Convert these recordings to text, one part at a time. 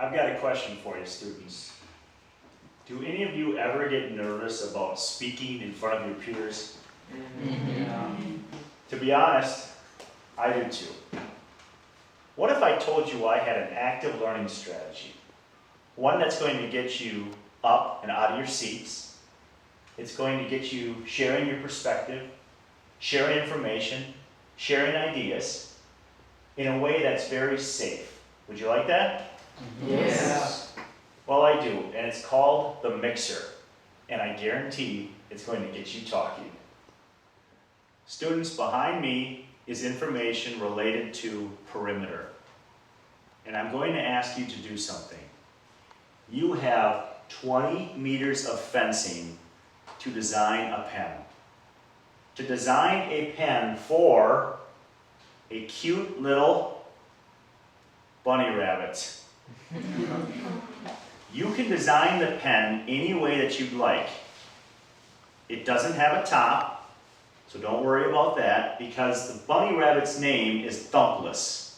I've got a question for you, students. Do any of you ever get nervous about speaking in front of your peers? To be honest, I do too. What if I told you I had an active learning strategy? One that's going to get you up and out of your seats. It's going to get you sharing your perspective, sharing information, sharing ideas in a way that's very safe. Would you like that? Yes. Well, I do, and it's called the mixer, and I guarantee it's going to get you talking. Students, behind me is information related to perimeter, and I'm going to ask you to do something. You have 20 meters of fencing to design a pen. To design a pen for a cute little bunny rabbit. You can design the pen any way that you'd like. It doesn't have a top, so don't worry about that, because the bunny rabbit's name is Thumpless.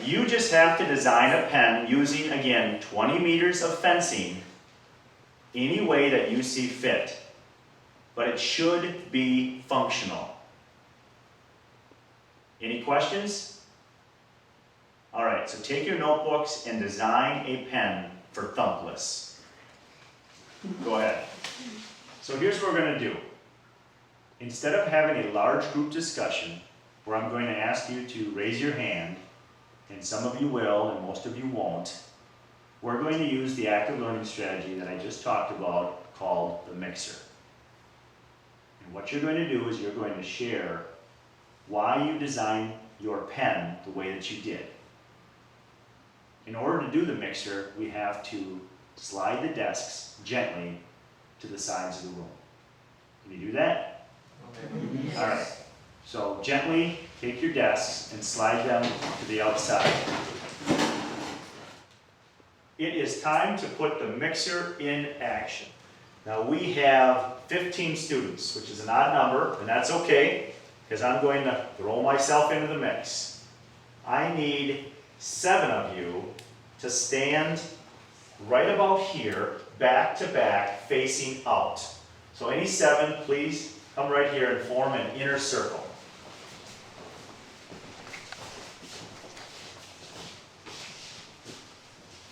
You just have to design a pen using, again, 20 meters of fencing any way that you see fit, but it should be functional. Any questions? All right, so take your notebooks and design a pen for Thumpless. Go ahead. So here's what we're going to do. Instead of having a large group discussion, where I'm going to ask you to raise your hand, and some of you will and most of you won't, we're going to use the active learning strategy that I just talked about called the mixer. And what you're going to do is you're going to share why you designed your pen the way that you did. In order to do the mixer, we have to slide the desks gently to the sides of the room. Can you do that? Okay. All right. So gently take your desks and slide them to the outside. It is time to put the mixer in action. Now we have 15 students, which is an odd number, and that's okay, because I'm going to throw myself into the mix. I need 7 of you to stand right about here, back to back, facing out. So any 7, please come right here and form an inner circle.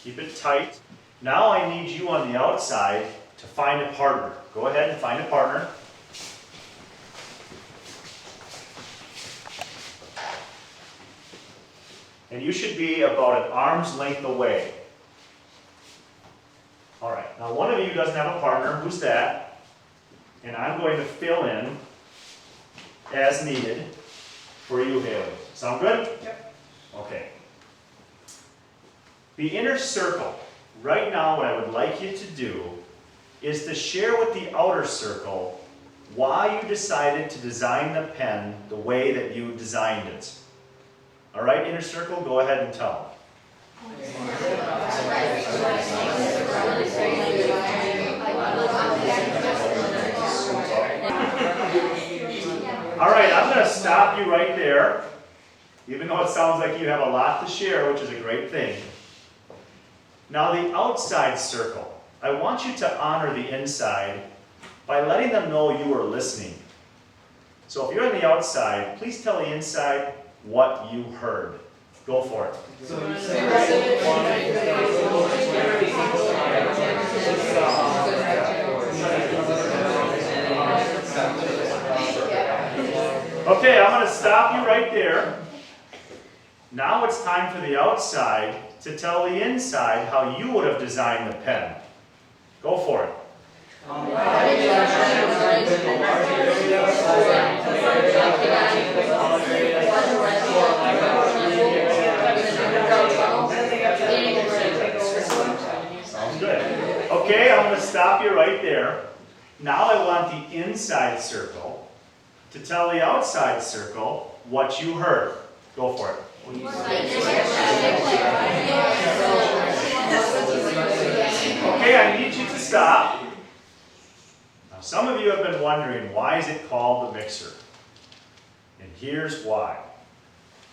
Keep it tight. Now I need you on the outside to find a partner. Go ahead and find a partner. And you should be about an arm's length away. All right, now one of you doesn't have a partner. Who's that? And I'm going to fill in as needed for you, Haley. Sound good? Yep. Okay. The inner circle. Right now, what I would like you to do is to share with the outer circle why you decided to design the pen the way that you designed it. All right, inner circle, go ahead and tell them. All right, I'm going to stop you right there, even though it sounds like you have a lot to share, which is a great thing. Now the outside circle, I want you to honor the inside by letting them know you are listening. So if you're on the outside, please tell the inside what you heard. Go for it. Okay, I'm going to stop you right there. Now it's time for the outside to tell the inside how you would have designed the pen. Go for it. Sounds good. Okay, I'm going to stop you right there. Now I want the inside circle to tell the outside circle what you heard. Go for it. Okay, I need you to stop. Now, some of you have been wondering, why is it called the mixer? And here's why.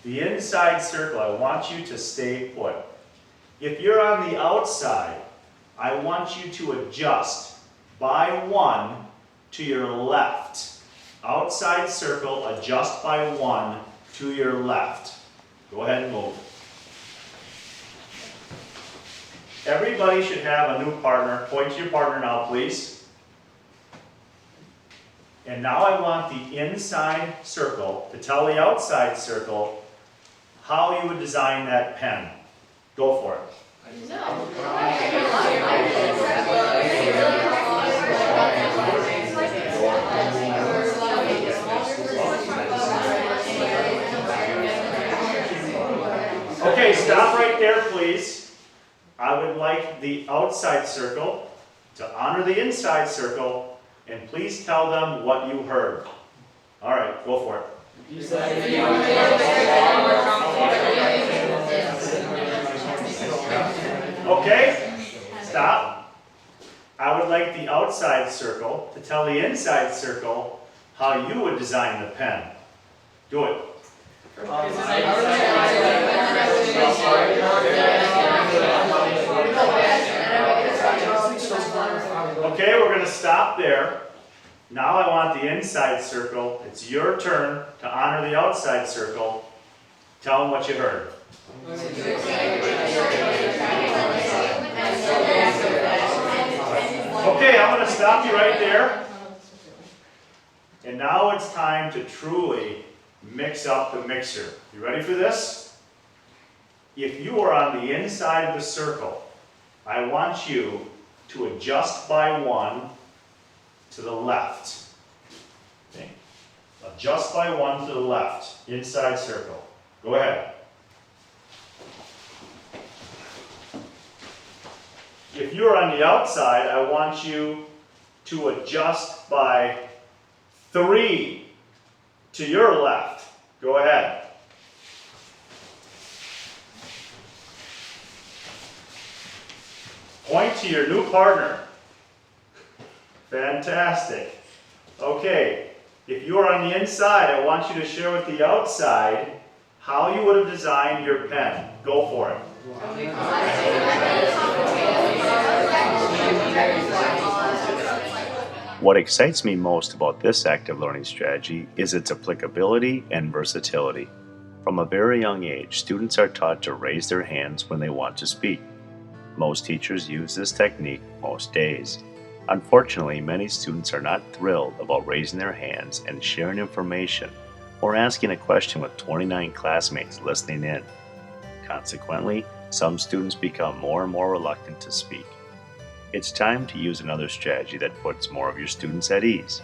the inside circle, I want you to stay put. If you're on the outside, I want you to adjust by 1 to your left. Outside circle, adjust by 1 to your left. Go ahead and move. Everybody should have a new partner. Point to your partner now, please. And now I want the inside circle to tell the outside circle how you would design that pen. Go for it. Okay, stop right there, please. I would like the outside circle to honor the inside circle, and please tell them what you heard. All right, go for it. Okay, stop. I would like the outside circle to tell the inside circle how you would design the pen. Do it. Okay, we're going to stop there. Now I want the inside circle. It's your turn to honor the outside circle. Tell them what you heard. Okay, I'm going to stop you right there. And now it's time to truly mix up the mixer. You ready for this? If you are on the inside of the circle, I want you to adjust by 1 to the left. Okay. Adjust by 1 to the left, inside circle. Go ahead. If you're on the outside, I want you to adjust by 3 to your left. Go ahead. Point to your new partner. Fantastic. Okay, if you are on the inside, I want you to share with the outside how you would have designed your pen. Go for it. What excites me most about this active learning strategy is its applicability and versatility. From a very young age, students are taught to raise their hands when they want to speak. Most teachers use this technique most days. Unfortunately, many students are not thrilled about raising their hands and sharing information or asking a question with 29 classmates listening in. Consequently, some students become more and more reluctant to speak. It's time to use another strategy that puts more of your students at ease.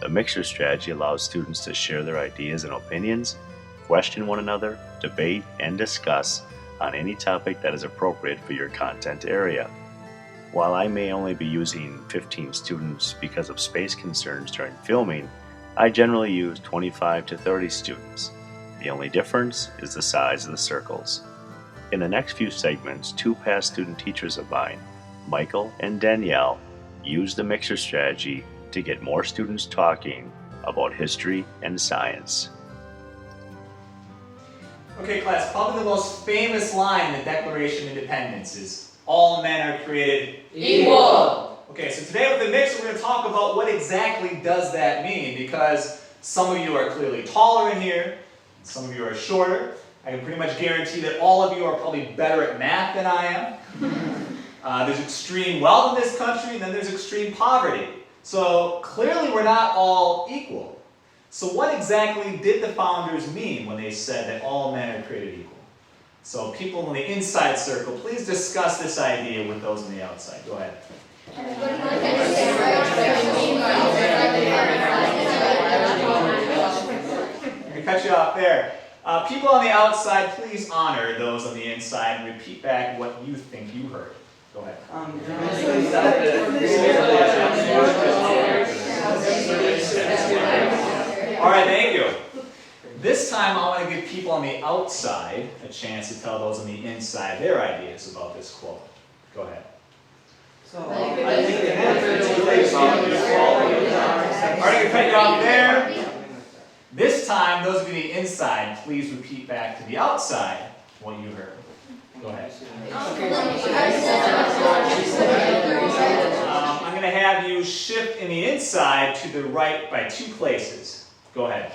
The mixer strategy allows students to share their ideas and opinions, question one another, debate, and discuss on any topic that is appropriate for your content area. While I may only be using 15 students because of space concerns during filming, I generally use 25 to 30 students. The only difference is the size of the circles. In the next few segments, 2 past student teachers of mine, Michael and Danielle, use the mixer strategy to get more students talking about history and science. Okay, class, probably the most famous line in the Declaration of Independence is, all men are created equal. Okay, so today with the mixer, we're going to talk about what exactly does that mean, because some of you are clearly taller in here, some of you are shorter. I can pretty much guarantee that all of you are probably better at math than I am. There's extreme wealth in this country, and then there's extreme poverty. So clearly we're not all equal. So what exactly did the founders mean when they said that all men are created equal? So people in the inside circle, please discuss this idea with those on the outside. Go ahead. I'm going to cut you off there. People on the outside, please honor those on the inside and repeat back what you think you heard. Go ahead. All right, thank you. This time I want to give people on the outside a chance to tell those on the inside their ideas about this quote. Go ahead. Alright, I'm going to cut you off there. This this time, those of you on the inside, please repeat back to the outside what you heard. Go ahead. I'm going to have you shift in the inside to the right by 2 places. Go ahead.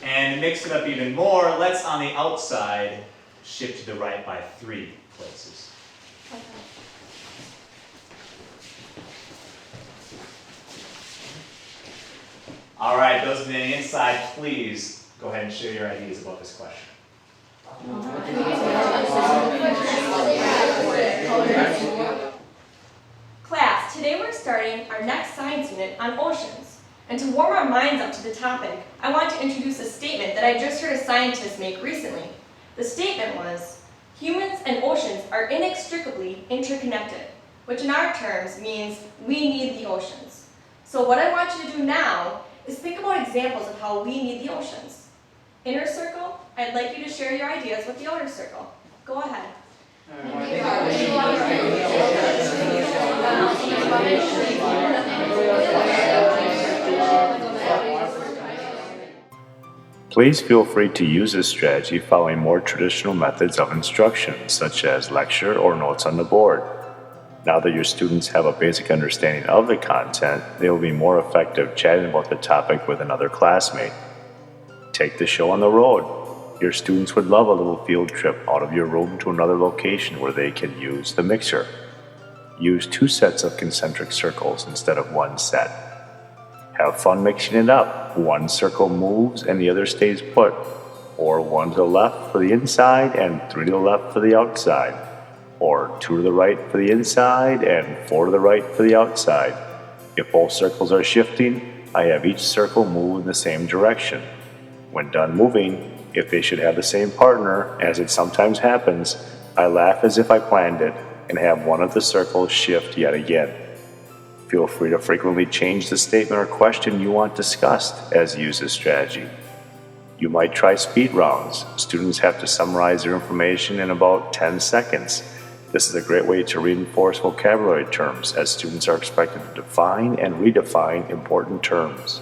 And to mix it up even more, let's on the outside shift to the right by 3 places. All right, those on the inside, please go ahead and share your ideas about this question. Class, today we're starting our next science unit on oceans. And to warm our minds up to the topic, I want to introduce a statement that I just heard a scientist make recently. The statement was, humans and oceans are inextricably interconnected, which in our terms means we need the oceans. So what I want you to do now is think about examples of how we need the oceans. Inner circle, I'd like you to share your ideas with the outer circle. Go ahead. Please feel free to use this strategy following more traditional methods of instruction, such as lecture or notes on the board. Now that your students have a basic understanding of the content, they will be more effective chatting about the topic with another classmate. Take the show on the road. Your students would love a little field trip out of your room to another location where they can use the mixer. Use 2 sets of concentric circles instead of 1 set. Have fun mixing it up. 1 circle moves and the other stays put, or 1 to the left for the inside and 3 to the left for the outside, or 2 to the right for the inside and 4 to the right for the outside. If both circles are shifting, I have each circle move in the same direction. When done moving, if they should have the same partner, as it sometimes happens, I laugh as if I planned it and have one of the circles shift yet again. Feel free to frequently change the statement or question you want discussed as you use this strategy. You might try speed rounds. Students have to summarize their information in about 10 seconds. This is a great way to reinforce vocabulary terms, as students are expected to define and redefine important terms.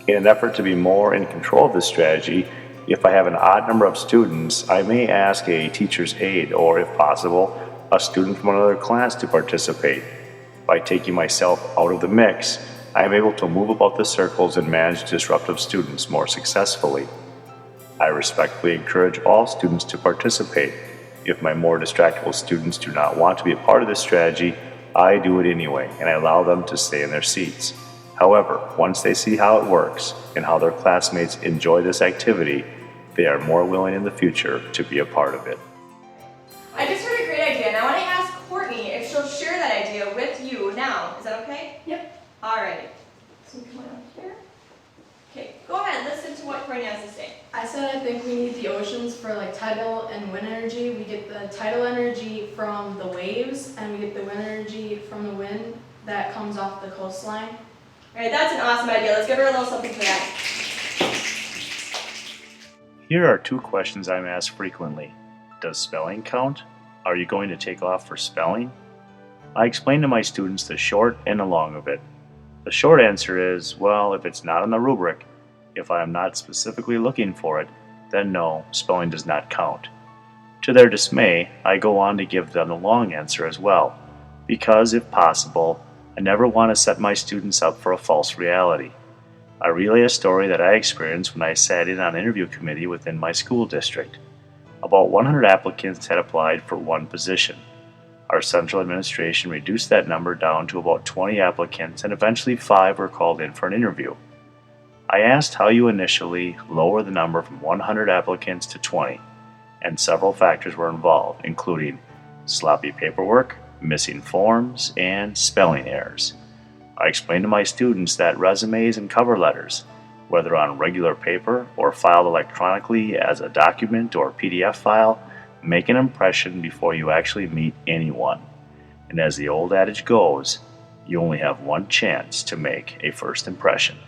In an effort to be more in control of this strategy, if I have an odd number of students, I may ask a teacher's aide, or if possible, a student from another class to participate. By taking myself out of the mix, I am able to move about the circles and manage disruptive students more successfully. I respectfully encourage all students to participate. If my more distractible students do not want to be a part of this strategy, I do it anyway, and I allow them to stay in their seats. However, once they see how it works and how their classmates enjoy this activity, they are more willing in the future to be a part of it. I just heard a great idea, and I want to ask Courtney if she'll share that idea with you now. Is that okay? Yep. Alrighty. So come on up here. Okay, go ahead, listen to what Courtney has to say. I said I think we need the oceans for like tidal and wind energy. We get the tidal energy from the waves, and we get the wind energy from the wind that comes off the coastline. Alright, that's an awesome idea. Let's give her a little something for that. Here are 2 questions I'm asked frequently. Does spelling count? Are you going to take off for spelling? I explain to my students the short and the long of it. The short answer is, well, if it's not on the rubric, if I am not specifically looking for it, then no, spelling does not count. To their dismay, I go on to give them the long answer as well, because, if possible, I never want to set my students up for a false reality. I relay a story that I experienced when I sat in on an interview committee within my school district. About 100 applicants had applied for 1 position. Our central administration reduced that number down to about 20 applicants, and eventually 5 were called in for an interview. I asked how you initially lower the number from 100 applicants to 20, and several factors were involved, including sloppy paperwork, missing forms, and spelling errors. I explained to my students that resumes and cover letters, whether on regular paper or filed electronically as a document or PDF file, make an impression before you actually meet anyone. And as the old adage goes, you only have 1 chance to make a first impression.